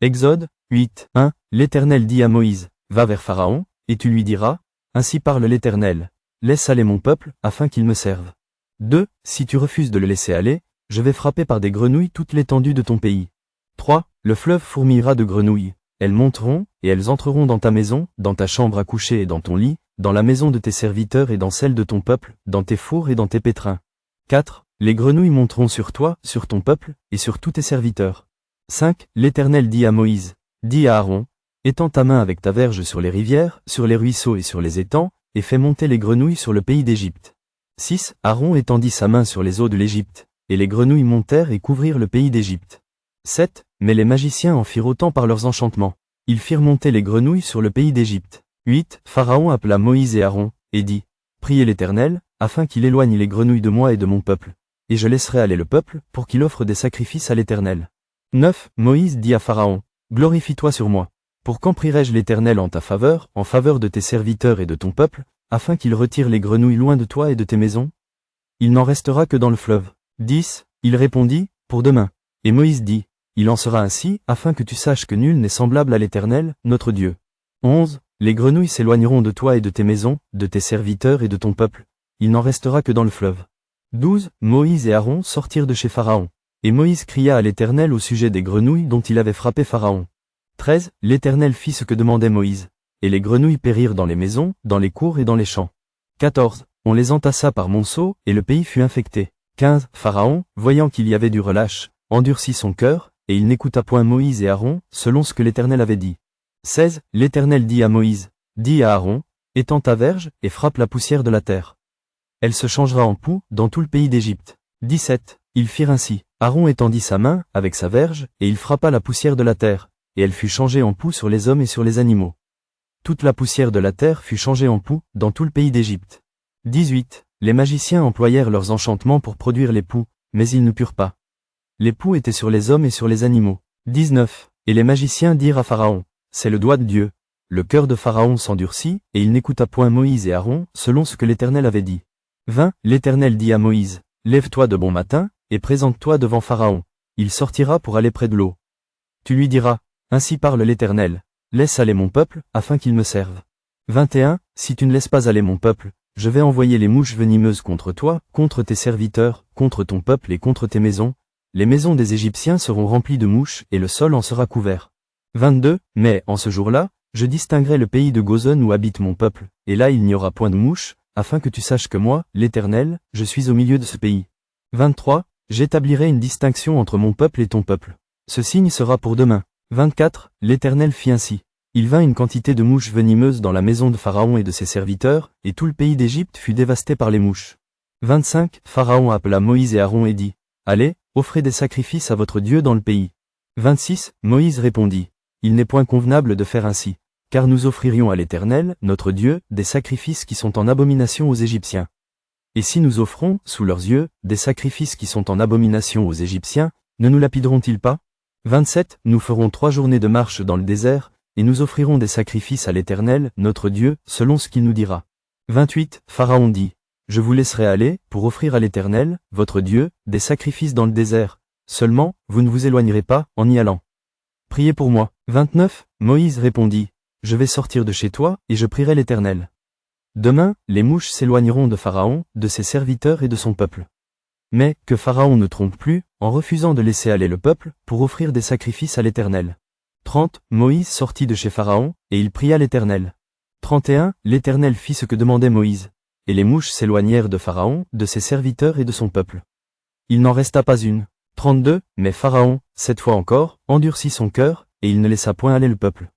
Exode 8, 1. L'Éternel dit à Moïse, va vers Pharaon, et tu lui diras, ainsi parle l'Éternel, laisse aller mon peuple, afin qu'il me serve. 2. Si tu refuses de le laisser aller, je vais frapper par des grenouilles toute l'étendue de ton pays. 3. Le fleuve fourmillera de grenouilles. Elles monteront, et elles entreront dans ta maison, dans ta chambre à coucher et dans ton lit, dans la maison de tes serviteurs et dans celle de ton peuple, dans tes fours et dans tes pétrins. 4. Les grenouilles monteront sur toi, sur ton peuple, et sur tous tes serviteurs. 5. L'Éternel dit à Moïse, dis à Aaron, étends ta main avec ta verge sur les rivières, sur les ruisseaux et sur les étangs, et fais monter les grenouilles sur le pays d'Égypte. 6. Aaron étendit sa main sur les eaux de l'Égypte, et les grenouilles montèrent et couvrirent le pays d'Égypte. 7. Mais les magiciens en firent autant par leurs enchantements. Ils firent monter les grenouilles sur le pays d'Égypte. 8. Pharaon appela Moïse et Aaron, et dit, priez l'Éternel, afin qu'il éloigne les grenouilles de moi et de mon peuple, et je laisserai aller le peuple, pour qu'il offre des sacrifices à l'Éternel. 9. Moïse dit à Pharaon, glorifie-toi sur moi. Pour quand prierai-je l'Éternel en ta faveur, en faveur de tes serviteurs et de ton peuple, afin qu'il retire les grenouilles loin de toi et de tes maisons? Il n'en restera que dans le fleuve. 10. Il répondit, pour demain. Et Moïse dit, il en sera ainsi, afin que tu saches que nul n'est semblable à l'Éternel, notre Dieu. 11. Les grenouilles s'éloigneront de toi et de tes maisons, de tes serviteurs et de ton peuple. Il n'en restera que dans le fleuve. 12. Moïse et Aaron sortirent de chez Pharaon. Et Moïse cria à l'Éternel au sujet des grenouilles dont il avait frappé Pharaon. 13. L'Éternel fit ce que demandait Moïse. Et les grenouilles périrent dans les maisons, dans les cours et dans les champs. 14. On les entassa par monceaux, et le pays fut infecté. 15. Pharaon, voyant qu'il y avait du relâche, endurcit son cœur, et il n'écouta point Moïse et Aaron, selon ce que l'Éternel avait dit. 16. L'Éternel dit à Moïse, dis à Aaron, étends ta verge, et frappe la poussière de la terre. Elle se changera en poux, dans tout le pays d'Égypte. 17. Ils firent ainsi. Aaron étendit sa main, avec sa verge, et il frappa la poussière de la terre, et elle fut changée en poux sur les hommes et sur les animaux. Toute la poussière de la terre fut changée en poux, dans tout le pays d'Égypte. 18. Les magiciens employèrent leurs enchantements pour produire les poux, mais ils ne purent pas. Les poux étaient sur les hommes et sur les animaux. 19. Et les magiciens dirent à Pharaon, c'est le doigt de Dieu. Le cœur de Pharaon s'endurcit, et il n'écouta point Moïse et Aaron, selon ce que l'Éternel avait dit. 20. L'Éternel dit à Moïse, lève-toi de bon matin, et présente-toi devant Pharaon. Il sortira pour aller près de l'eau. Tu lui diras, ainsi parle l'Éternel, laisse aller mon peuple, afin qu'il me serve. 21. Si tu ne laisses pas aller mon peuple, je vais envoyer les mouches venimeuses contre toi, contre tes serviteurs, contre ton peuple et contre tes maisons. Les maisons des Égyptiens seront remplies de mouches, et le sol en sera couvert. 22. Mais, en ce jour-là, je distinguerai le pays de Gozon où habite mon peuple, et là il n'y aura point de mouches, afin que tu saches que moi, l'Éternel, je suis au milieu de ce pays. 23. J'établirai une distinction entre mon peuple et ton peuple. Ce signe sera pour demain. 24. L'Éternel fit ainsi. Il vint une quantité de mouches venimeuses dans la maison de Pharaon et de ses serviteurs, et tout le pays d'Égypte fut dévasté par les mouches. 25. Pharaon appela Moïse et Aaron et dit, allez, offrez des sacrifices à votre Dieu dans le pays. 26. Moïse répondit, il n'est point convenable de faire ainsi, car nous offririons à l'Éternel, notre Dieu, des sacrifices qui sont en abomination aux Égyptiens. Et si nous offrons, sous leurs yeux, des sacrifices qui sont en abomination aux Égyptiens, ne nous lapideront-ils pas? 27. Nous ferons 3 journées de marche dans le désert, et nous offrirons des sacrifices à l'Éternel, notre Dieu, selon ce qu'il nous dira. 28. Pharaon dit, je vous laisserai aller, pour offrir à l'Éternel, votre Dieu, des sacrifices dans le désert. Seulement, vous ne vous éloignerez pas, en y allant. Priez pour moi. 29. Moïse répondit, je vais sortir de chez toi, et je prierai l'Éternel. Demain, les mouches s'éloigneront de Pharaon, de ses serviteurs et de son peuple. Mais, que Pharaon ne trompe plus, en refusant de laisser aller le peuple, pour offrir des sacrifices à l'Éternel. 30. Moïse sortit de chez Pharaon, et il pria l'Éternel. 31. L'Éternel fit ce que demandait Moïse. Et les mouches s'éloignèrent de Pharaon, de ses serviteurs et de son peuple. Il n'en resta pas une. 32. Mais Pharaon, cette fois encore, endurcit son cœur, et il ne laissa point aller le peuple.